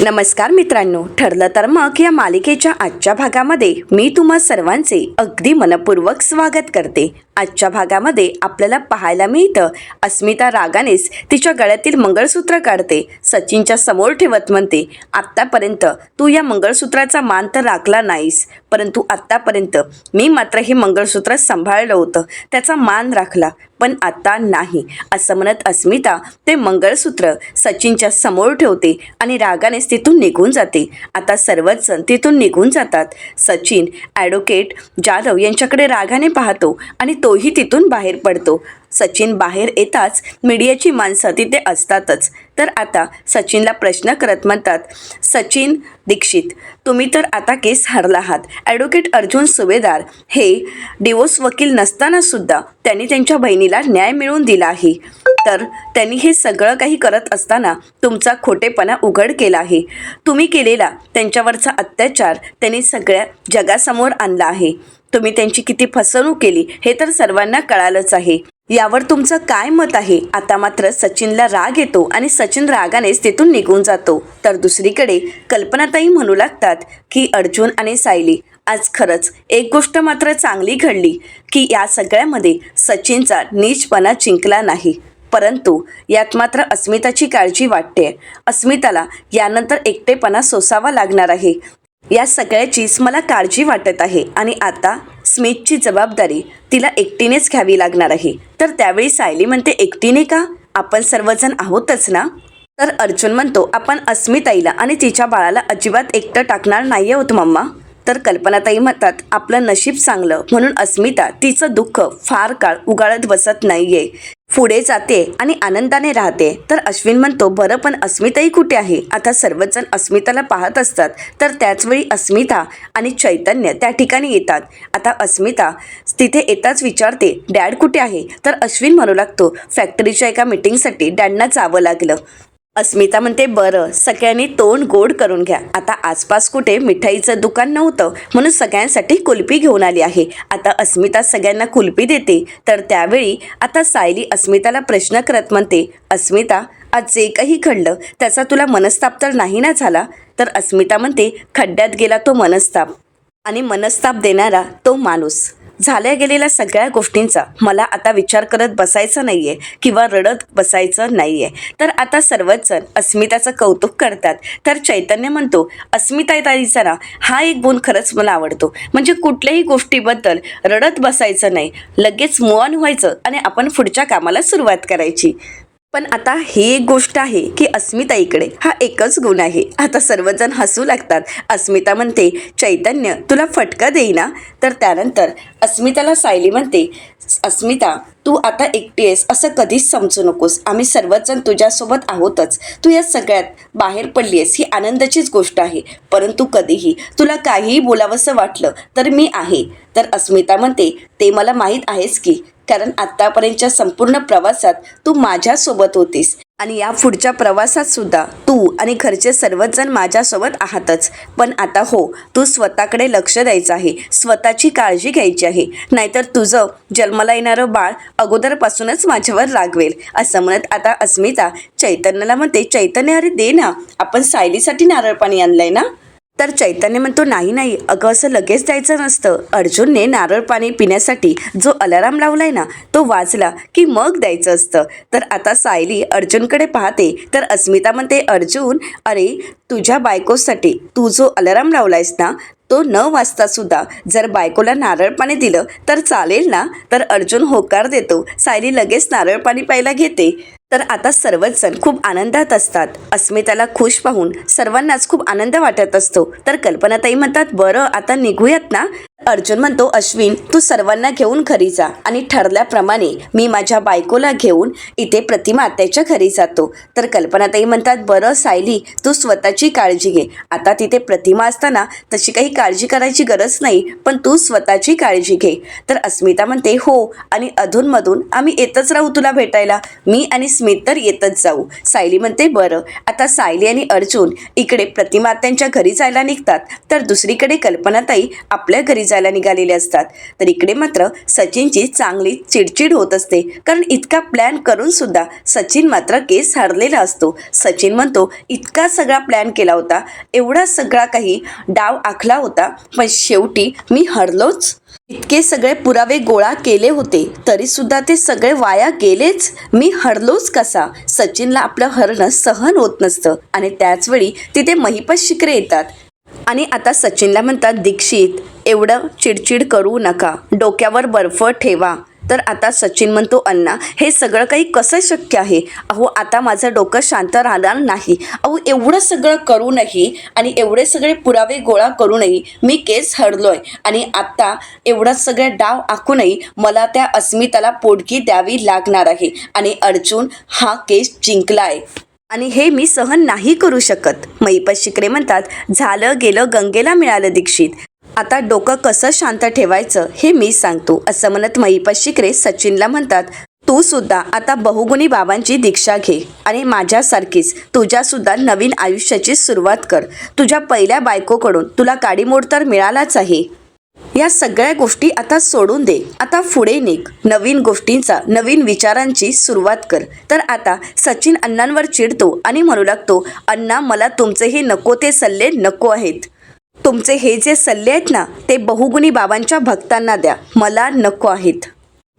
नमस्कार मित्रांनो, ठरलं तर मग या मालिकेच्या आजच्या भागामध्ये मी तुम्हा सर्वांचे अगदी मनपूर्वक स्वागत करते। आजच्या भागामध्ये आपल्याला पाहायला मिळतं अस्मिता रागानेच तिच्या गळ्यातील मंगळसूत्र काढते, सचिनच्या समोर ठेवत म्हणते, आत्तापर्यंत तू या मंगळसूत्राचा मान तर राखला नाहीस, परंतु आत्तापर्यंत मी मात्र हे मंगळसूत्र सांभाळलं होतं, त्याचा मान राखला, पण आता नाही असं म्हणत अस्मिता ते मंगळसूत्र सचिनच्या समोर ठेवते आणि रागानेच तिथून निघून जाते। आता सर्वच जण तिथून निघून जातात। सचिन ॲडव्होकेट जाधव यांच्याकडे रागाने पाहतो आणि तोही तिथून बाहेर पडतो। सचिन बाहेर येताच मीडियाची माणसं तिथे असतातच। तर आता सचिनला प्रश्न करत म्हणतात, सचिन दीक्षित, तुम्ही तर आता केस हरला आहात। ॲडव्होकेट अर्जुन सुभेदार हे डिवोर्स वकील नसताना सुद्धा त्यांनी त्यांच्या बहिणीला न्याय मिळवून दिला आहे, तर त्यांनी हे सगळं काही करत असताना तुमचा खोटेपणा उघड केला आहे। तुम्ही केलेला त्यांच्यावरचा अत्याचार त्यांनी सगळ्या जगासमोर आणला आहे। तुम्ही त्यांची किती फसवणूक केली हे तर सर्वांना कळालंच आहे। यावर तुमचं काय मत आहे? आता मात्र सचिनला राग येतो आणि सचिन रागानेच तिथून निघून जातो। तर दुसरीकडे कल्पनाताई म्हणू लागतात की अर्जुन आणि सायली, आज खरंच एक गोष्ट मात्र चांगली घडली की या सगळ्यामध्ये सचिनचा नीचपणा जिंकला नाही, परंतु यात मात्र अस्मिताची काळजी वाटते। अस्मिताला यानंतर एकटेपणा सोसावा लागणार आहे, या सगळ्याचीच मला काळजी वाटत आहे आणि आता स्मितची जबाबदारी तिला एकटीनेच घ्यावी लागणार आहे। तर त्यावेळी सायली म्हणते, एकटीने का? आपण सर्वजण आहोतच ना? तर अर्जुन म्हणतो, आपण अस्मिताईला आणि तिच्या बाळाला अजिबात एकटं टाकणार नाही आहोत मम्मा। तर कल्पनाताई म्हणतात, आपलं नशीब चांगलं म्हणून अस्मिता तिचं दुःख फार काळ उगाळत बसत नाहीये, पुढे जाते आणि आनंदाने राहते। तर अश्विन म्हणतो, बरं पण अस्मिताई कुठे आहे? आता सर्वजण अस्मिताला पाहत असतात। तर त्याचवेळी अस्मिता आणि चैतन्य त्या ठिकाणी येतात। आता अस्मिता तिथे येताच विचारते, डॅड कुठे आहे? तर अश्विन म्हणू लागतो, फॅक्टरीच्या एका मीटिंगसाठी डॅडना जावं लागलं। अस्मिता म्हणते, बरं सगळ्यांनी तोंड गोड करून घ्या, आता आसपास कुठे मिठाईचं दुकान नव्हतं म्हणून सगळ्यांसाठी कुल्फी घेऊन आली आहे। आता अस्मिता सगळ्यांना कुल्फी देते। तर त्यावेळी आता सायली अस्मिताला प्रश्न करत म्हणते, अस्मिता, आज जे काही घडलं त्याचा तुला मनस्ताप तर नाही ना झाला? तर अस्मिता म्हणते, खड्ड्यात गेला तो मनस्ताप आणि मनस्ताप देणारा तो माणूस। झाल्या गेलेल्या सगळ्या गोष्टींचा मला आता विचार करत बसायचं नाही आहे किंवा रडत बसायचं नाही आहे। तर आता सर्वच जण अस्मिताचं कौतुक करतात। तर चैतन्य म्हणतो, अस्मिताताईचा ना हा एक गुण खरंच मला आवडतो, म्हणजे कुठल्याही गोष्टीबद्दल रडत बसायचं नाही, लगेच मूव ऑन व्हायचं आणि आपण पुढच्या कामाला सुरुवात करायची। पण आता ही एक गोष्ट आहे की अस्मिताईकडे हा एकच गुण आहे। आता सर्वजण हसू लागतात। अस्मिता म्हणते, चैतन्य तुला फटका देईना? तर त्यानंतर अस्मिताला सायली म्हणते, अस्मिता तू आता एकटी आहेस असं कधीच समजू नकोस, आम्ही सर्वजण तुझ्यासोबत आहोतच। तू या सगळ्यात बाहेर पडली आहेस ही आनंदाचीच गोष्ट आहे, परंतु कधीही तुला काहीही बोलावंसं वाटलं तर मी आहे। तर अस्मिता म्हणते, ते मला माहीत आहेच की, कारण आत्तापर्यंतच्या संपूर्ण प्रवासात तू माझ्यासोबत होतीस आणि या पुढच्या प्रवासात सुद्धा तू आणि घरचे सर्वच जण माझ्यासोबत आहातच। पण आता हो, तू स्वतःकडे लक्ष द्यायचं आहे, स्वतःची काळजी घ्यायची आहे, नाहीतर तुझं जन्माला येणारं बाळ अगोदरपासूनच माझ्यावर रागवेल। असं म्हणत आता अस्मिता चैतन्याला म्हणते, चैतन्य अरे दे ना, आपण सायलीसाठी नारळ पाणी आणलंय ना? तर चैतन्य म्हणतो, नाही नाही अगं, असं लगेच द्यायचं नसतं, अर्जुनने नारळ पाणी पिण्यासाठी जो अलाराम लावलाय ना तो वाजला की मग द्यायचं असतं। तर आता सायली अर्जुनकडे पाहते। तर अस्मिता म्हणते, अर्जुन अरे तुझ्या बायकोसाठी तू जो अलाराम लावलायस ना तो न वाजता सुद्धा जर बायकोला नारळ पाणी दिलं तर चालेल ना? तर अर्जुन होकार देतो। सायली लगेच नारळ पाणी प्यायला घेते। तर आता सर्वच जण खूप आनंदात असतात। अस्मिताला खुश पाहून सर्वांनाच खूप आनंद वाटत असतो। तर कल्पनाताई म्हणतात, बरं आता निघूयात ना? अर्जुन म्हणतो, अश्विन तू सर्वांना घेऊन घरी जा आणि ठरल्याप्रमाणे मी माझ्या बायकोला घेऊन इथे प्रतिमा आत्याच्या घरी जातो। तर कल्पनाताई म्हणतात, बरं सायली तू स्वतःची काळजी घे, आता तिथे प्रतिमा असताना तशी काही काळजी करायची गरज नाही, पण तू स्वतःची काळजी घे। तर अस्मिता म्हणते, हो, आणि अधूनमधून आम्ही येतच राहू तुला भेटायला, मी आणि स्मित तर येतच जाऊ। सायली म्हणते, बरं। आता सायली आणि अर्जुन इकडे प्रतिमा आत्यांच्या घरी जायला निघतात। तर दुसरीकडे कल्पनाताई आपल्या घरी जायला फिरायला निघालेले असतात. तर इकडे मात्र सचिनची चांगली चिडचिड होत असते, कारण इतका प्लॅन करून सुद्धा सचिन मात्र केस हरलेला असतो. सचिन म्हणतो इतका सगळा प्लॅन केला होता, एवढा सगळा काही डाव आखला होता, पण शेवटी मी हरलोच. इतके सगळे पुरावे गोळा केले होते तरी सुद्धा ते सगळे वाया गेलेच. मी हरलोच कसा? सचिनला आपलं हरणं सहन होत नसतं आणि त्याचवेळी तिथे महिपत शिकरे येतात आणि आता सचिनला म्हणतात, दीक्षित एवढं चिडचिड करू नका, डोक्यावर बर्फ ठेवा. तर आता सचिन म्हणतो, अण्णा हे सगळं काही कसं शक्य आहे? अहो आता माझं डोकं शांत राहणार नाही. अहो एवढं सगळं करूनही आणि एवढे सगळे पुरावे गोळा करूनही मी केस हरलोय आणि आत्ता एवढं सगळे डाव आखूनही मला त्या अस्मिताला पोटगी द्यावी लागणार आहे आणि अर्जुन हा केस जिंकलाय आणि हे मी सहन नाही करू शकत. महिपत शिकरे म्हणतात, झालं गेलं गंगेला मिळालं दीक्षित, आता डोकं कसं शांत ठेवायचं हे मी सांगतो. असं म्हणत महिपत शिकरे सचिनला म्हणतात, तू सुद्धा आता बहुगुणी बाबांची दीक्षा घे आणि माझ्यासारखीच तुझ्यासुद्धा नवीन आयुष्याची सुरुवात कर. तुझ्या पहिल्या बायकोकडून तुला काडीमोड तर मिळालाच आहे. या सगळ्या गोष्टी आता सोडून दे, आता पुढे निघ, नवीन गोष्टींचा नवीन विचारांची सुरुवात कर. तर आता सचिन अण्णांवर चिडतो आणि म्हणू लागतो, अण्णा मला तुमचे हे नको ते सल्ले नको आहेत. तुमचे हे जे सल्ले आहेत ना ते बहुगुणी बाबांच्या भक्तांना द्या, मला नको आहेत.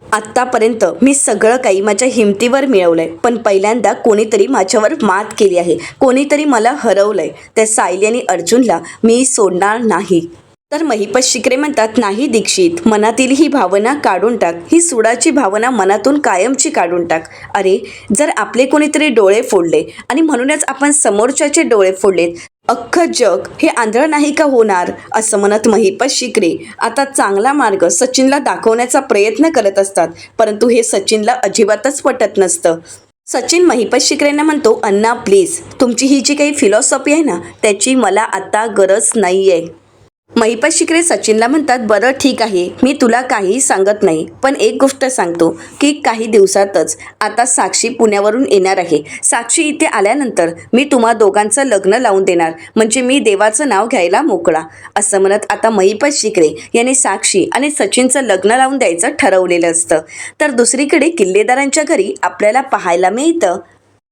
आत्तापर्यंत मी सगळं काही माझ्या हिमतीवर मिळवलंय, पण पहिल्यांदा कोणीतरी माझ्यावर मात केली आहे, कोणीतरी मला हरवलंय. त्या सायली आणि अर्जुनला मी सोडणार नाही. तर महिपत शिकरे म्हणतात, नाही दीक्षित, मनातील ही भावना काढून टाक, ही सुडाची भावना मनातून कायमची काढून टाक. अरे जर आपले कोणीतरी डोळे फोडले आणि म्हणूनच आपण समोरच्याचे डोळे फोडलेत, अख्खं जग हे आंधळ नाही का होणार? असं म्हणत महिपत शिकरे आता चांगला मार्ग सचिनला दाखवण्याचा प्रयत्न करत असतात, परंतु हे सचिनला अजिबातच पटत नसतं. सचिन महिपत शिकरेंना म्हणतो, अण्णा प्लीज, तुमची ही जी काही फिलॉसॉफी आहे ना त्याची मला आता गरज नाही आहे. महिपत शिकरे सचिनला म्हणतात, बरं ठीक आहे, मी तुला काहीही सांगत नाही, पण एक गोष्ट सांगतो की काही दिवसातच आता साक्षी पुण्यावरून येणार आहे. साक्षी इथे आल्यानंतर मी तुम्हा दोघांचं लग्न लावून देणार, म्हणजे मी देवाचं नाव घ्यायला मोकळा. असं म्हणत आता महिपत शिकरे यांनी साक्षी आणि सचिनचं लग्न लावून द्यायचं ठरवलेलं असतं. तर दुसरीकडे किल्लेदारांच्या घरी आपल्याला पाहायला मिळतं,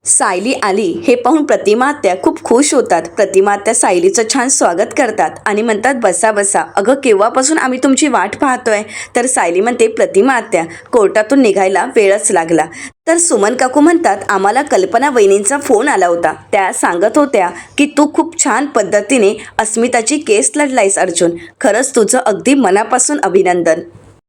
सायली आली हे पाहून प्रतिमा आत्या खूप खुश होतात. प्रतिमा आत्या सायलीचं छान स्वागत करतात आणि म्हणतात, बसा बसा, अगं केव्हापासून आम्ही तुमची वाट पाहतोय. तर सायली म्हणते, प्रतिमा आत्या कोर्टातून निघायला वेळच लागला. तर सुमन काकू म्हणतात, आम्हाला कल्पना वहिनींचा फोन आला होता, त्या सांगत होत्या की तू खूप छान पद्धतीने अस्मिताची केस लढलायस अर्जुन, खरंच तुझं अगदी मनापासून अभिनंदन.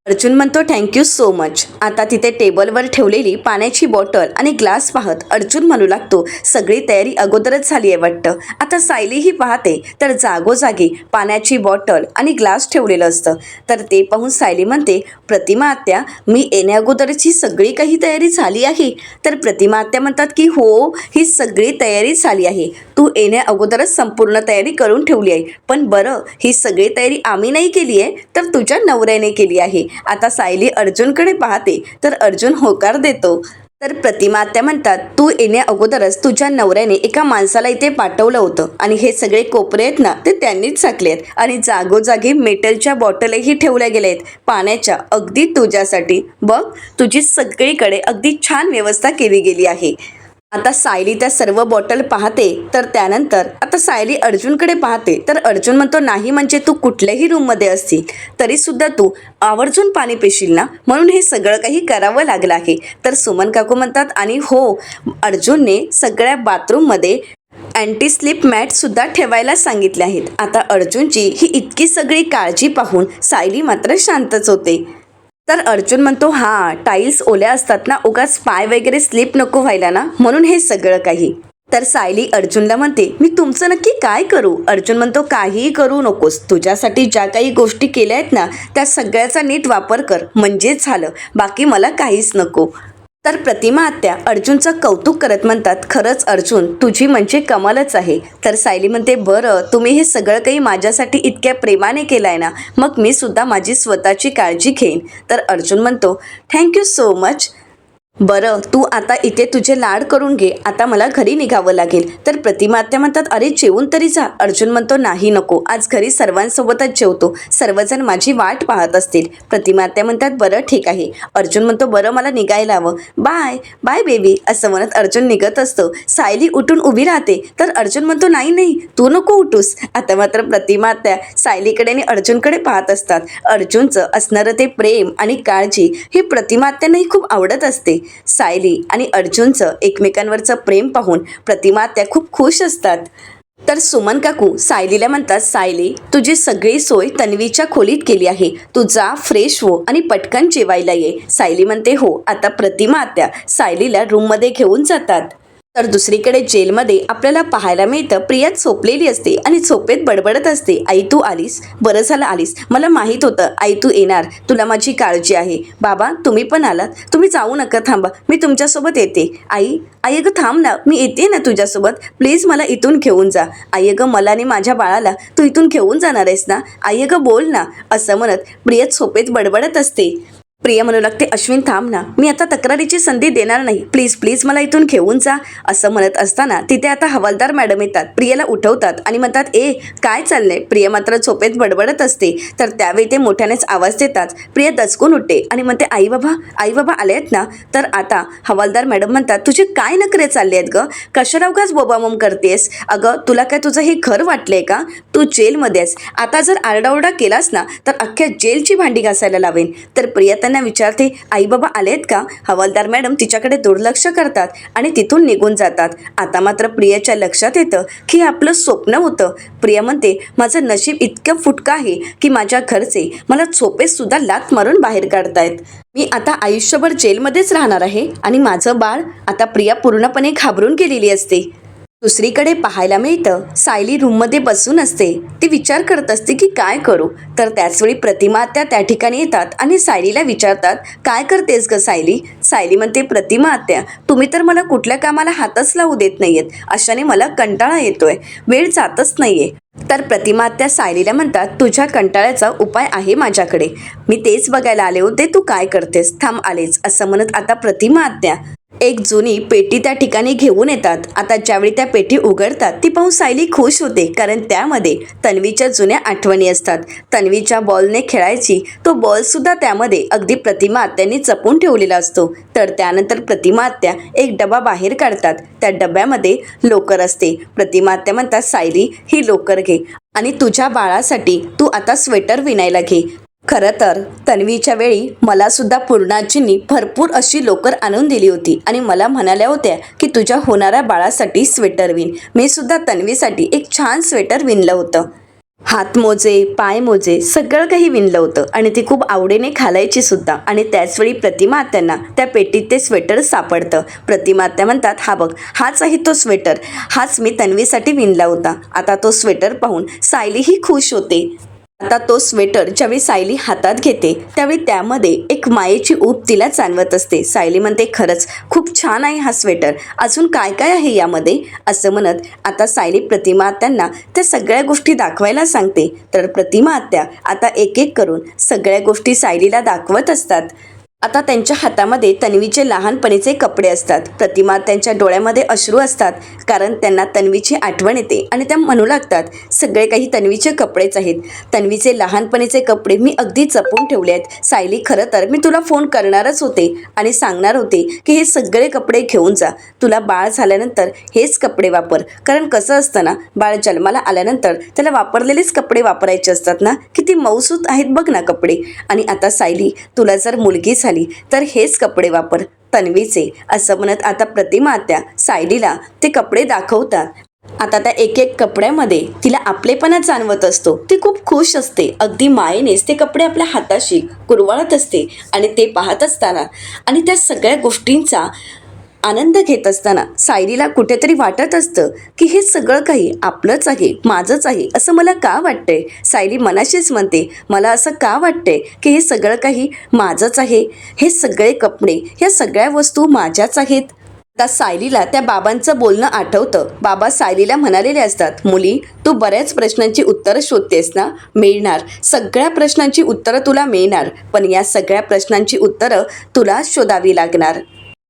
अर्जुन म्हणतो, थँक्यू सो मच. आता तिथे टेबलवर ठेवलेली पाण्याची बॉटल आणि ग्लास पाहत अर्जुन म्हणू लागतो, सगळी तयारी अगोदरच झाली आहे वाटतं. आता सायलीही पाहते तर जागोजागी पाण्याची बॉटल आणि ग्लास ठेवलेलं असतं. तर ते पाहून सायली म्हणते, प्रतिमा आत्या, मी येण्याअगोदरची सगळी काही तयारी झाली आहे. तर प्रतिमा आत्या म्हणतात की हो, ही सगळी तयारी झाली आहे, तू येण्या अगोदरच संपूर्ण तयारी करून ठेवली आहे. पण बरं, ही सगळी तयारी आम्ही नाही केली आहे, तर तुझ्या नवऱ्याने केली आहे. आता सायली अर्जुनकडे पाहते तर अर्जुन होकार देतो. तर प्रतिमा आत्या म्हणतात, तू येण्या अगोदरच तुझ्या नवऱ्याने एका माणसाला इथे पाठवलं होतं आणि हे सगळे कोपरे आहेत ना ते त्यांनीच झाकले आहेत आणि जागोजागी मेटलच्या बॉटलही ठेवल्या गेल्या आहेत पाण्याच्या, अगदी तुझ्यासाठी. बघ, तुझी सगळीकडे अगदी छान व्यवस्था केली गेली आहे. आता सायली त्या सर्व बॉटल पाहते. तर त्यानंतर आता सायली अर्जुनकडे पाहते तर अर्जुन म्हणतो, नाही म्हणजे तू कुठल्याही रूममध्ये असतील तरीसुद्धा तू आवर्जून पाणी पिशील ना, म्हणून हे सगळं काही करावं लागलं आहे. तर सुमन काकू म्हणतात, आणि हो, अर्जुनने सगळ्या बाथरूममध्ये अँटी स्लिप मॅटसुद्धा ठेवायला सांगितले आहेत. आता अर्जुनची ही इतकी सगळी काळजी पाहून सायली मात्र शांतच होते. तर अर्जुन म्हणतो, हां, टाईल्स ओल्या असतात ना, उगाच पाय वगैरे स्लिप नको व्हायला ना, म्हणून हे सगळं काही. तर सायली अर्जुनला म्हणते, मी तुमचं नक्की काय करू? अर्जुन म्हणतो, काहीही करू नकोस, तुझ्यासाठी ज्या काही गोष्टी केल्या आहेत ना त्या सगळ्याचा नीट वापर कर, म्हणजेच झालं, बाकी मला काहीच नको. तर प्रतिमा आत्या अर्जुनचं कौतुक करत म्हणतात, खरंच अर्जुन, तुझी म्हणजे कमालच आहे. तर सायली म्हणते, बरं, तुम्ही हे सगळं काही माझ्यासाठी इतक्या प्रेमाने केलं आहे ना, मग मी सुद्धा माझी स्वतःची काळजी घेईन. तर अर्जुन म्हणतो, थँक्यू सो मच. बरं, तू आता इथे तुझे लाड करून घे, आता मला घरी निघावं लागेल. तर प्रतिमा आत्या म्हणतात, अरे जेवून तरी जा. अर्जुन म्हणतो, नाही नको, आज घरी सर्वांसोबतच जेवतो, सर्वजण माझी वाट पाहत असतील. प्रतिमा आत्या म्हणतात, बरं ठीक आहे. अर्जुन म्हणतो, बरं मला निघायला हवं, बाय बाय बेबी, असं म्हणत अर्जुन निघत असतो. सायली उठून उभी राहते, तर अर्जुन म्हणतो, नाही नाही, तू नको उठूस. आता मात्र प्रतिमा आत्या सायलीकडे आणि अर्जुनकडे पाहत असतात. अर्जुनचं असणारं ते प्रेम आणि काळजी ही प्रतिमा आत्यांनाही खूप आवडत असते. सायली आणि अर्जुनचं एकमेकांवरचं प्रेम पाहून प्रतिमा त्या खूप खुश असतात. तर सुमन काकू सायलीला म्हणतात, सायली तुझी सगळी सोय तन्वीच्या खोलीत केली आहे, तू जा फ्रेश हो आणि पटकन जेवायला ये. सायली म्हणते, हो. आता प्रतिमा आत्या सायलीला रूममध्ये घेऊन जातात. तर दुसरीकडे जेलमध्ये आपल्याला पाहायला मिळतं, प्रिया झोपलेली असते आणि झोपेत बडबडत असते, आई तू आलीस, बरं झालं आलीस, मला माहीत होतं आई तू येणार, तुला माझी काळजी आहे. बाबा तुम्ही पण आलात, तुम्ही जाऊ नका, थांबा, मी तुमच्यासोबत येते. आई आई अगं थांब ना, मी येते ना तुझ्यासोबत, प्लीज मला इथून घेऊन जा. आई अगं मला आणि माझ्या बाळाला तू इथून घेऊन जाणार आहेस ना, आई अगं बोल ना, असं म्हणत प्रिया झोपेत बडबडत असते. प्रिया म्हणू लागते, अश्विन थांब ना, मी आता तक्रारीची संधी देणार नाही, प्लीज प्लीज मला इथून घेऊन जा. असं म्हणत असताना तिथे आता हवालदार मॅडम येतात, प्रियाला उठवतात आणि म्हणतात, ए काय चाललंय. प्रिया मात्र झोपेत बडबडत असते. तर त्यावेळी ते मोठ्यानेच आवाज देतात. प्रिया दचकून उठते आणि म्हणते, आई बाबा आले आहेत ना. तर आता हवालदार मॅडम म्हणतात, तुझे काय नखरे चालले आहेत गं, कशाला उगाच बोबामोम करतेस. अगं तुला काय तुझं हे घर वाटलंय का, तू जेलमध्येस, आता जर आरडाओरडा केलास ना तर अख्ख्या जेलची भांडी घासायला लावेन. तर प्रिया त्यांना विचारते, आई बाबा आलेत का. हवालदार मॅडम तिच्याकडे दुर्लक्ष करतात आणि तिथून निघून जातात. आता मात्र प्रियाच्या लक्षात येतं की हे आपलं स्वप्न होतं. प्रिया म्हणते, माझं नशीब इतकं फुटकं आहे की माझ्या घरचे मला झोपेत सुद्धा लाथ मारून बाहेर काढतायत. मी आता आयुष्यभर जेलमध्येच राहणार आहे आणि माझं बाळ. आता प्रिया पूर्णपणे घाबरून गेलेली असते. दुसरीकडे पाहायला मिळतं, सायली रूममध्ये बसून असते, ती विचार करत असते की काय करू. तर त्याचवेळी प्रतिमा आत्या त्या ठिकाणी येतात आणि सायलीला विचारतात, काय करतेस ग सायली. सायली म्हणते, प्रतिमा आत्या तुम्ही तर मला कुठल्या कामाला हातच लावू देत नाहीयेत, अशाने मला कंटाळा येतोय, वेळ जातच नाहीये. तर प्रतिमा आत्या सायलीला म्हणतात, तुझ्या कंटाळ्याचा उपाय आहे माझ्याकडे, मी तेच बघायला आले होते, तू काय करतेस, थांब आलेच. असं म्हणत आता प्रतिमा आत्या एक जुनी पेटी त्या ठिकाणी घेऊन येतात. आता ज्यावेळी त्या पेटी उघडतात ती पाहून सायली खुश होते, कारण त्यामध्ये तन्वीच्या जुन्या आठवणी असतात. तन्वीच्या बॉलने खेळायची तो बॉल सुद्धा त्यामध्ये अगदी प्रतिमा आत्यांनी जपून ठेवलेला असतो. तर त्यानंतर प्रतिमा आत्या एक डबा बाहेर काढतात, त्या डब्यामध्ये लोकर असते. प्रतिमा आत्या म्हणतात, सायली ही लोकर घे आणि तुझ्या बाळासाठी तू आता स्वेटर विणायला घे. खरं तर तन्वीच्या वेळी मला सुद्धा पूर्णाजींनी भरपूर अशी लोकर आणून दिली होती आणि मला म्हणाल्या होत्या की तुझ्या होणाऱ्या बाळासाठी स्वेटर विण. मी सुद्धा तन्वीसाठी एक छान स्वेटर विणलं होतं, हातमोजे पायमोजे सगळं काही विणलं होतं आणि ती खूप आवडीने घालायची सुद्धा. आणि त्याचवेळी प्रतिमा आत्यांना त्या पेटीत ते स्वेटर सापडतं. प्रतिमा आत्या म्हणतात, हा बघ, हाच आहे तो स्वेटर, हाच मी तन्वीसाठी विणला होता. आता तो स्वेटर पाहून सायलीही खुश होते. आता तो स्वेटर ज्यावेळी सायली हातात घेते त्यावेळी त्यामध्ये एक मायेची ऊब तिला जाणवत असते. सायली म्हणते, खरंच खूप छान आहे हा स्वेटर, अजून काय काय आहे यामध्ये. असं म्हणत आता सायली प्रतिमा आत्यांना त्या सगळ्या गोष्टी दाखवायला सांगते. तर प्रतिमा आत्या आता एक एक करून सगळ्या गोष्टी सायलीला दाखवत असतात. आता त्यांच्या हातामध्ये तन्वीचे लहानपणीचे कपडे असतात. प्रतिमा त्यांच्या डोळ्यामध्ये अश्रू असतात, कारण त्यांना तन्वीची आठवण येते आणि त्या म्हणू लागतात, सगळे काही तन्वीचे कपडेच आहेत, तन्वीचे लहानपणीचे कपडे मी अगदी जपून ठेवले आहेत. सायली खरं तर मी तुला फोन करणारच होते आणि सांगणार होते की हे सगळे कपडे घेऊन जा, तुला बाळ झाल्यानंतर हेच कपडे वापर, कारण कसं असतं ना, बाळ जन्माला आल्यानंतर त्याला वापरलेलेच कपडे वापरायचे असतात ना, किती मौसूत आहेत बघ ना कपडे. आणि आता सायली तुला जर मुलगी तर हेच कपडे वापर तन्वीचे. असं म्हणत आता प्रतिमा आत्या सायलीला ते कपडे दाखवतात. आता त्या एक एक कपड्यामध्ये तिला आपलेपणा जाणवत असतो, ती खूप खुश असते, अगदी मायेनेच ते कपडे आपल्या हाताशी कुरवाळत असते. आणि ते पाहत असताना आणि त्या सगळ्या गोष्टींचा आनंद घेत असताना सायलीला कुठेतरी वाटत असतं की हे सगळं काही आपलंच आहे, माझंच आहे, असं मला का वाटतंय. सायली मनाशीच म्हणते, मला असं का वाटतंय की हे सगळं काही माझंच आहे, हे सगळे कपडे, ह्या सगळ्या वस्तू माझ्याच आहेत. आता सायलीला त्या बाबांचं बोलणं आठवतं. बाबा सायलीला म्हणालेले असतात, मुली तू बऱ्याच प्रश्नांची उत्तरं शोधतेस ना, मिळणार, सगळ्या प्रश्नांची उत्तरं तुला मिळणार, पण या सगळ्या प्रश्नांची उत्तरं तुला शोधावी लागणार.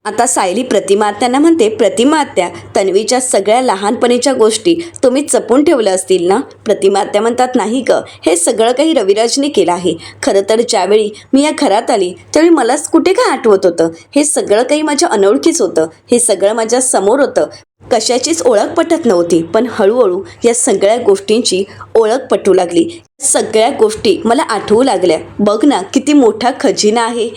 आता सायली प्रतिमा आत्यांना म्हणते, प्रतिमा आत्या, तन्वीच्या सगळ्या लहानपणीच्या गोष्टी तुम्ही जपून ठेवल्या असतील ना? प्रतिमा आत्या म्हणतात, नाही ग, हे सगळं काही रविराजने केलं आहे. खरं तर ज्यावेळी मी या घरात आली त्यावेळी मलाच कुठे काय आठवत होतं. हे सगळं काही माझ्या अनोळखीच होतं. हे सगळं माझ्या समोर होतं. कशाचीच ओळख पटत नव्हती, पण हळूहळू या सगळ्या गोष्टींची ओळख पटू लागली. सगळ्या गोष्टी मला आठवू लागल्या. बघ ना, किती मोठा खजिना आहे.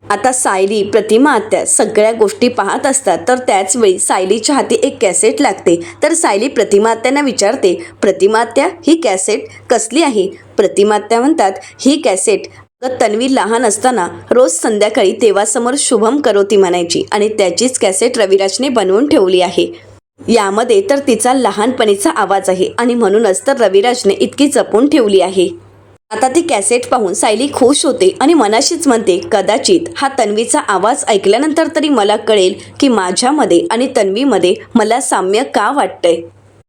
आता सायली प्रतिमा आत्या सगळ्या गोष्टी पाहत असतात, तर त्याच वेळी सायलीच्या हाती एक कॅसेट लागते. तर सायली प्रतिमा आत्यांना विचारते, प्रतिमा आत्या, ही कॅसेट कसली आहे? प्रतिमा आत्या म्हणतात, ही कॅसेट तन्वी लहान असताना रोज संध्याकाळी देवासमोर शुभम करोती म्हणायची आणि त्याचीच कॅसेट रविराजने बनवून ठेवली आहे. यामध्ये तर तिचा लहानपणीचा आवाज आहे आणि म्हणूनच तर रविराजने इतकी जपून ठेवली आहे. आता ती कॅसेट पाहून सायली खुश होते आणि मनाशीच म्हणते, कदाचित हा तन्वीचा आवाज ऐकल्यानंतर तरी मला कळेल की माझ्यामध्ये आणि तन्वीमध्ये मला साम्य का वाटतंय.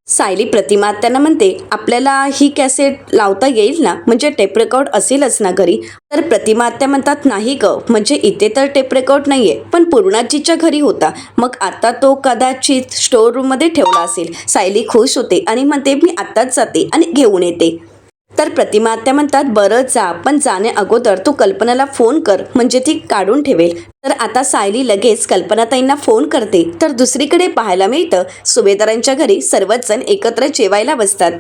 सायली प्रतिमा आत्यांना म्हणते, आपल्याला ही कॅसेट लावता येईल ना? म्हणजे टेप रेकॉर्ड असेलच ना घरी? तर प्रतिमा आत्या म्हणतात, नाही ग, म्हणजे इथे तर टेप रेकॉर्ड नाहीये, पण पूर्णाजीच्या घरी होता. मग आता तो कदाचित स्टोर रूममध्ये ठेवला असेल. सायली खुश होते आणि म्हणते, मी आत्ताच जाते आणि घेऊन येते. तर प्रतिमा आत्या म्हणतात, बरं जा, पण जाण्या अगोदर तू कल्पनाला फोन कर, म्हणजे ती काढून ठेवेल. तर आता सायली लगेच कल्पनाताईंना फोन करते. तर दुसरीकडे पाहायला मिळतं, सुभेदारांच्या घरी सर्वच जण एकत्र जेवायला बसतात.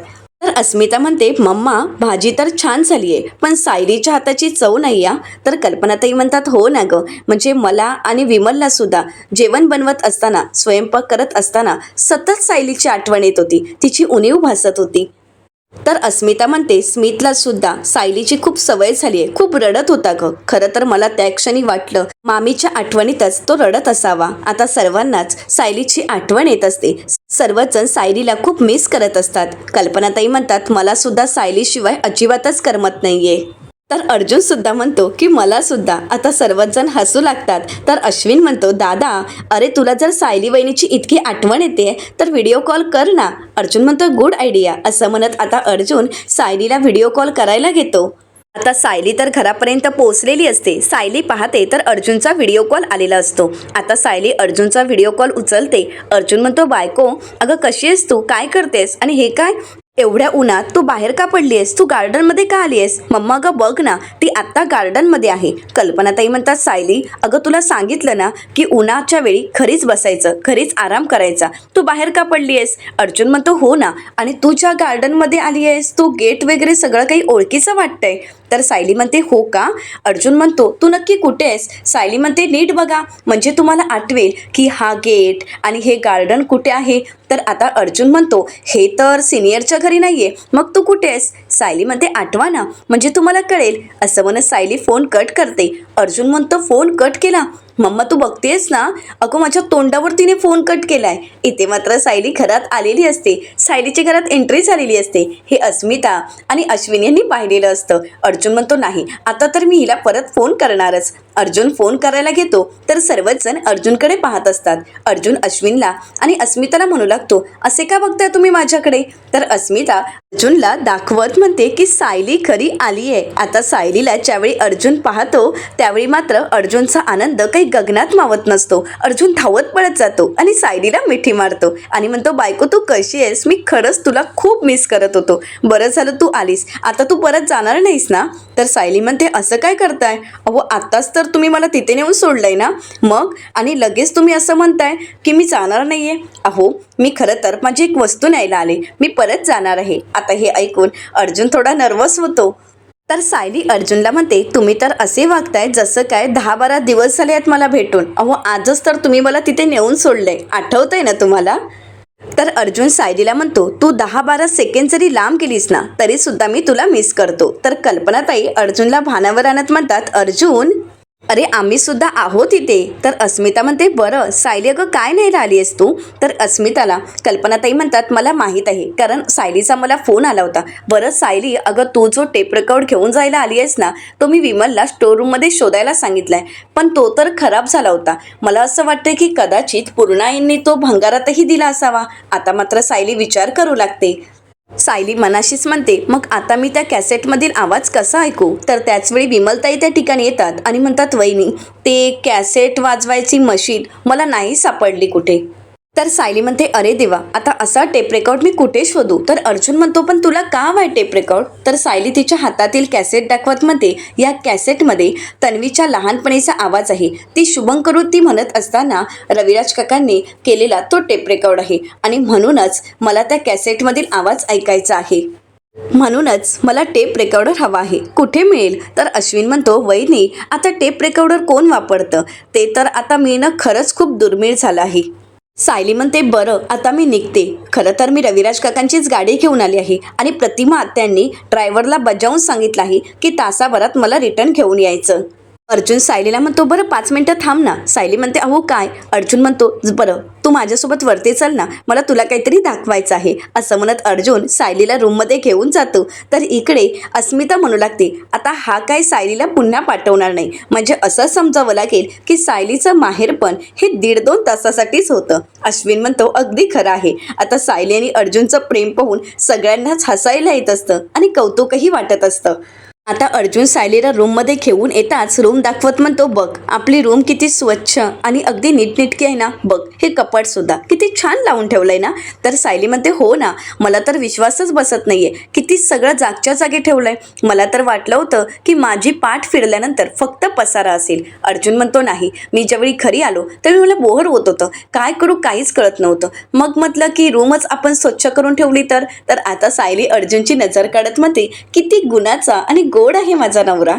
तर अस्मिता म्हणते, मम्मा, भाजी तर छान झाली आहे, पण सायलीच्या हाताची चव नाही या. तर कल्पनाताई म्हणतात, हो ना ग, म्हणजे मला आणि विमलला सुद्धा जेवण बनवत असताना, स्वयंपाक करत असताना सतत सायलीची आठवण येत होती. तिची उणीव भासत होती. तर अस्मिता म्हणते, स्मितला सुद्धा सायलीची खूप सवय झाली आहे, खूप रडत होता ग. खरं तर मला त्या क्षणी वाटलं मामीच्या आठवणीतच तो रडत असावा. आता सर्वांनाच सायलीची आठवण येत असते. सर्वच जण सायलीला खूप मिस करत असतात. कल्पनाताई म्हणतात, मला सुद्धा सायलीशिवाय अजिबातच करमत नाहीये. तर अर्जुन सुद्धा म्हणतो की मला सुद्धा. आता सर्वच जण हसू लागतात. तर अश्विन म्हणतो, दादा, अरे तुला जर सायली वहिनीची इतकी आठवण येते तर व्हिडिओ कॉल कर ना. अर्जुन म्हणतो, गुड आयडिया. असं म्हणत आता अर्जुन सायलीला व्हिडिओ कॉल करायला घेतो. आता सायली तर घरापर्यंत पोहोचलेली असते. सायली पाहते तर अर्जुनचा व्हिडिओ कॉल आलेला असतो. आता सायली अर्जुनचा व्हिडिओ कॉल उचलते. अर्जुन म्हणतो, बायको, अगं कशी आहेस तू? काय करतेस? आणि हे काय एवढ्या उन्हात तू बाहेर का पडली आहेस? तू गार्डनमध्ये का आली आहेस? मम्मा, अगं बघ ना, ती आत्ता गार्डनमध्ये आहे. कल्पनाताई म्हणतात, सायली, अगं तुला सांगितलं ना की उन्हाच्या वेळी घरीच बसायचं, घरीच आराम करायचा. तू बाहेर का पडली आहेस? अर्जुन म्हणतो, हो ना, आणि तू ज्या गार्डनमध्ये आली आहेस तो गेट वगैरे सगळं काही ओळखीचं वाटतंय. तर सायली म्हणते, हो का? अर्जुन म्हणतो, तू नक्की कुठे आहेस? सायली म्हणते, नीट बघा, म्हणजे तुम्हाला आठवेल की हा गेट आणि हे गार्डन कुठे आहे. तर आता अर्जुन म्हणतो, हे तर सिनियरच्या घरी नाहीये, मग तू कुठे आहेस? सायली म्हणते, आठवा ना, म्हणजे तुम्हाला कळेल. असं म्हणत सायली फोन कट करते. अर्जुन म्हणतो, फोन कट केला? मम्मा, तू बघतेस ना? अगं माझ्या तोंडावर तिने फोन कट केलाय. इथे मात्र सायली घरात आलेली असते. सायलीच्या घरात एंट्री झालेली असते. हे अस्मिता आणि अश्विन यांनी पाहिलेलं असतं. अर्जुन म्हणतो, नाही, आता तर मी हिला परत फोन करणारच. अर्जुन फोन करायला घेतो तर सर्वच जण अर्जुनकडे पाहत असतात. अर्जुन अश्विनला आणि अस्मिताला म्हणू लागतो, असे का बघताय तुम्ही माझ्याकडे? तर अस्मिता अर्जुनला दाखवत म्हणते की सायली खरी आली आहे. आता सायलीला ज्यावेळी अर्जुन पाहतो त्यावेळी मात्र अर्जुनचा आनंद काही गगनात मावत नसतो. अर्जुन धावत पळत जातो आणि सायलीला मिठी मारतो आणि म्हणतो, बायको, तू कशी आहेस? मी खरंच तुला खूप मिस करत होतो. बरं झालं तू आलीस. आता तू परत जाणार नाहीस ना? तर सायली म्हणते, असं काय करताय? अहो, आत्ताच तर तुम्ही मला तिथे नेऊन सोडलंय ना, मग आणि लगेच तुम्ही असं म्हणताय की मी जाणार नाहीये. अहो, मी खरं तर माझी एक वस्तू न्यायला आले, मी परत जाणार आहे. आता हे ऐकून अर्जुन थोडा नर्वस होतो. तर सायली अर्जुनला म्हणते, तुम्ही तर असे वागताय जसं काय 10-12 दिवस झाले आहेत मला भेटून. अहो, आजच तर तुम्ही मला तिथे नेऊन सोडलंय, आठवतंय ना तुम्हाला? तर अर्जुन सायलीला म्हणतो, तू 10-12 सेकंड जरी लांब गेलीस ना तरी सुद्धा मी तुला मिस करतो. तर कल्पनाताई अर्जुनला भानावर आणत म्हणतात, अर्जुन, अरे आम्ही सुद्धा आहोत इथे. तर अस्मिता म्हणते, बरं सायली, अगं काय नाही राहिली आहेस तू? तर अस्मिताला कल्पनाताई म्हणतात, मला माहीत आहे, कारण सायलीचा मला फोन आला होता. बरं सायली, अगं तू जो टेप रेकॉर्ड घेऊन जायला आली आहेस ना, तो मी विमलला स्टोर रूममध्ये शोधायला सांगितलाय, पण तो तर खराब झाला होता. मला असं वाटतं की कदाचित पूर्णाईंनी तो भंगारातही दिला असावा. आता मात्र सायली विचार करू लागते. सायली मनाशीच म्हणते, मग आता मी त्या कॅसेटमधील आवाज कसा ऐकू? तर त्याचवेळी विमलताई त्या ठिकाणी येतात आणि म्हणतात, वहिनी ते कॅसेट वाजवायची मशीन मला नाही सापडली कुठे. तर सायली म्हणते, अरे देवा, आता असा टेप रेकॉर्ड मी कुठे शोधू? तर अर्जुन म्हणतो, पण तुला का हवाय टेप रेकॉर्ड? तर सायली तिच्या हातातील कॅसेट दाखवत म्हणते, या कॅसेटमध्ये तन्वीच्या लहानपणीचा आवाज आहे. ती शुभम करू ती म्हणत असताना रविराज काकांनी केलेला तो टेप रेकॉर्ड आहे आणि म्हणूनच मला त्या कॅसेटमधील आवाज ऐकायचा आहे. म्हणूनच मला टेप रेकॉर्डर हवा आहे. कुठे मिळेल? तर अश्विन म्हणतो, वहिनी आता टेप रेकॉर्डर कोण वापरतं? ते तर आता मिळणं खरंच खूप दुर्मिळ झालं आहे. सायली म्हणते, बरं आता मी निघते. खरं तर मी रविराज काकांचीच गाडी घेऊन आली आहे आणि प्रतिमा त्यांनी ड्रायव्हरला बजावून सांगितलं आहे की तासाभरात मला रिटर्न घेऊन यायचं. अर्जुन सायलीला म्हणतो, बरं 5 मिनिटं थांब ना. सायली म्हणते, अहो काय? अर्जुन म्हणतो, बरं तू माझ्यासोबत वरती चल ना, मला तुला काहीतरी दाखवायचं आहे. असं म्हणत अर्जुन सायलीला रूममध्ये घेऊन जातो. तर इकडे अस्मिता म्हणू लागते, आता हा काय सायलीला पुन्हा पाठवणार नाही. म्हणजे असं समजावं लागेल की सायलीचं माहेरपण हे 1.5-2 तासासाठीच होतं. अश्विन म्हणतो, अगदी खरं आहे. आता सायली आणि अर्जुनचं प्रेम पाहून सगळ्यांनाच हसायला येत असतं आणि कौतुकही वाटत असतं. आता अर्जुन सायलीला रूममध्ये घेऊन येताच रूम दाखवत म्हणतो, बघ आपली रूम किती स्वच्छ आणि अगदी नीटनेटकी आहे ना. बघ हे कपाट सुद्धा किती छान लावून ठेवलंय ना. तर सायली म्हणते, हो ना, मला तर विश्वासच बसत नाहीये. किती सगळं जागच्या जागी ठेवलंय. मला तर वाटलं होतं की माझी पाठ फिरल्यानंतर फक्त पसारा असेल. अर्जुन म्हणतो, नाही, मी ज्यावेळी घरी आलो त्यावेळी मला बोर होत होतं. काय करू काहीच कळत नव्हतं. मग म्हटलं की रूमच आपण स्वच्छ करून ठेवली तर आता सायली अर्जुनची नजर काढत म्हणते, किती गुणाचा आणि गोड आहे माझा नवरा.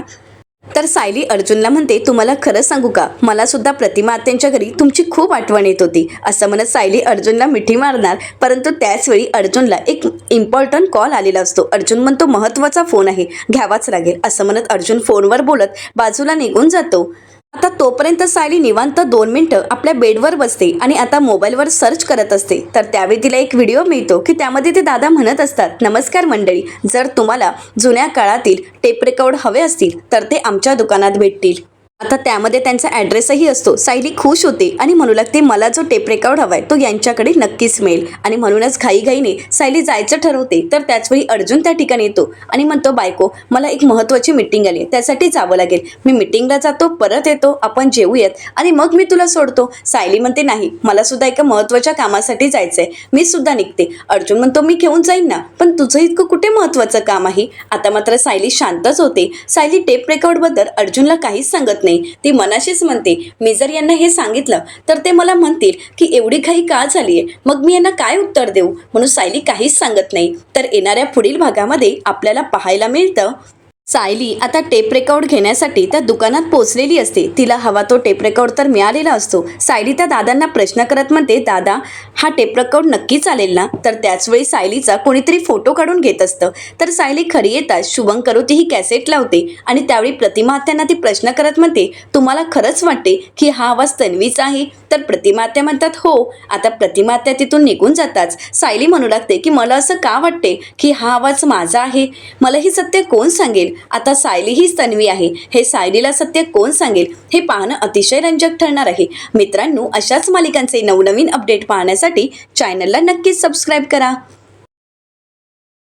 तर सायली अर्जुनला म्हणते, तुम्हाला खरं सांगू का, मला सुद्धा प्रतिमा आत्यांच्या घरी तुमची खूप आठवण येत होती. असं म्हणत सायली अर्जुनला मिठी मारणार, परंतु त्याचवेळी अर्जुनला एक इम्पॉर्टंट कॉल आलेला असतो. अर्जुन म्हणतो, महत्त्वाचा फोन आहे, घ्यावाच लागेल. असं म्हणत अर्जुन फोनवर बोलत बाजूला निघून जातो. आता तोपर्यंत सायली निवांत 2 मिनिटं आपल्या बेडवर बसते आणि आता मोबाईलवर सर्च करत असते. तर त्यावेळी तिला एक व्हिडिओ मिळतो की त्यामध्ये ते दादा म्हणत असतात, नमस्कार मंडळी, जर तुम्हाला जुन्या काळातील टेप रेकॉर्ड हवे असतील तर ते आमच्या दुकानात भेटतील. आता त्यामध्ये त्यांचा ॲड्रेसही असतो. सायली खुश होते आणि म्हणू लागते, मला जो टेप रेकॉर्ड हवाय तो यांच्याकडे नक्कीच मिळेल. आणि म्हणूनच घाईघाईने सायली जायचं ठरवते. तर त्याचवेळी अर्जुन त्या ठिकाणी येतो आणि म्हणतो, बायको मला एक महत्त्वाची मीटिंग आली आहे, त्यासाठी जावं लागेल. मी मीटिंगला जातो, परत येतो, आपण जेवूयात आणि मग मी तुला सोडतो. सायली म्हणते, नाही, मला सुद्धा एका महत्त्वाच्या कामासाठी जायचंय, मी सुद्धा निघते. अर्जुन म्हणतो, मी घेऊन जाईन ना, पण तुझं इतकं कुठे महत्त्वाचं काम आहे? आता मात्र सायली शांतच होते. सायली टेप रेकॉर्डबद्दल अर्जुनला काहीच सांगत नाही. ती मनाशीच म्हणते, मी जर यांना हे सांगितलं तर ते मला म्हणतील की एवढी घाई का झालीये, मग मी यांना काय उत्तर देऊ? म्हणून सायली काहीच सांगत नाही. तर येणाऱ्या पुढील भागामध्ये आपल्याला पाहायला मिळतं, सायली आता टेप रेकॉर्ड घेण्यासाठी त्या दुकानात पोहोचलेली असते. तिला हवा तो टेप रेकॉर्ड तर मिळालेला असतो. सायली त्या दादांना प्रश्न करत म्हणते, दादा हा टेप रेकॉर्ड नक्की चालेल ना? तर त्याचवेळी सायलीचा कोणीतरी फोटो काढून घेत असतं. तर सायली खरी येताच शुभम करोती ही कॅसेट लावते आणि त्यावेळी प्रतिमा आत्यांना ती प्रश्न करत म्हणते, तुम्हाला खरंच वाटते की हा आवाज तन्वीचा आहे? तर प्रतिमा आत्या म्हणतात, हो. आता प्रतिमा आत्या तिथून निघून जाताच सायली म्हणू लागते की मला असं का वाटते की हा आवाज माझा आहे? मला ही सत्य कोण सांगेल? आता सायली हीच तन्वी आहे हे सायलीला सत्य कोण सांगेल? हे पाहणं अतिशय रंजक ठरणार आहे. मित्रांनो, अशाच मालिकांचे नवनवीन अपडेट पाहण्यासाठी चॅनलला नक्कीच सबस्क्राईब करा.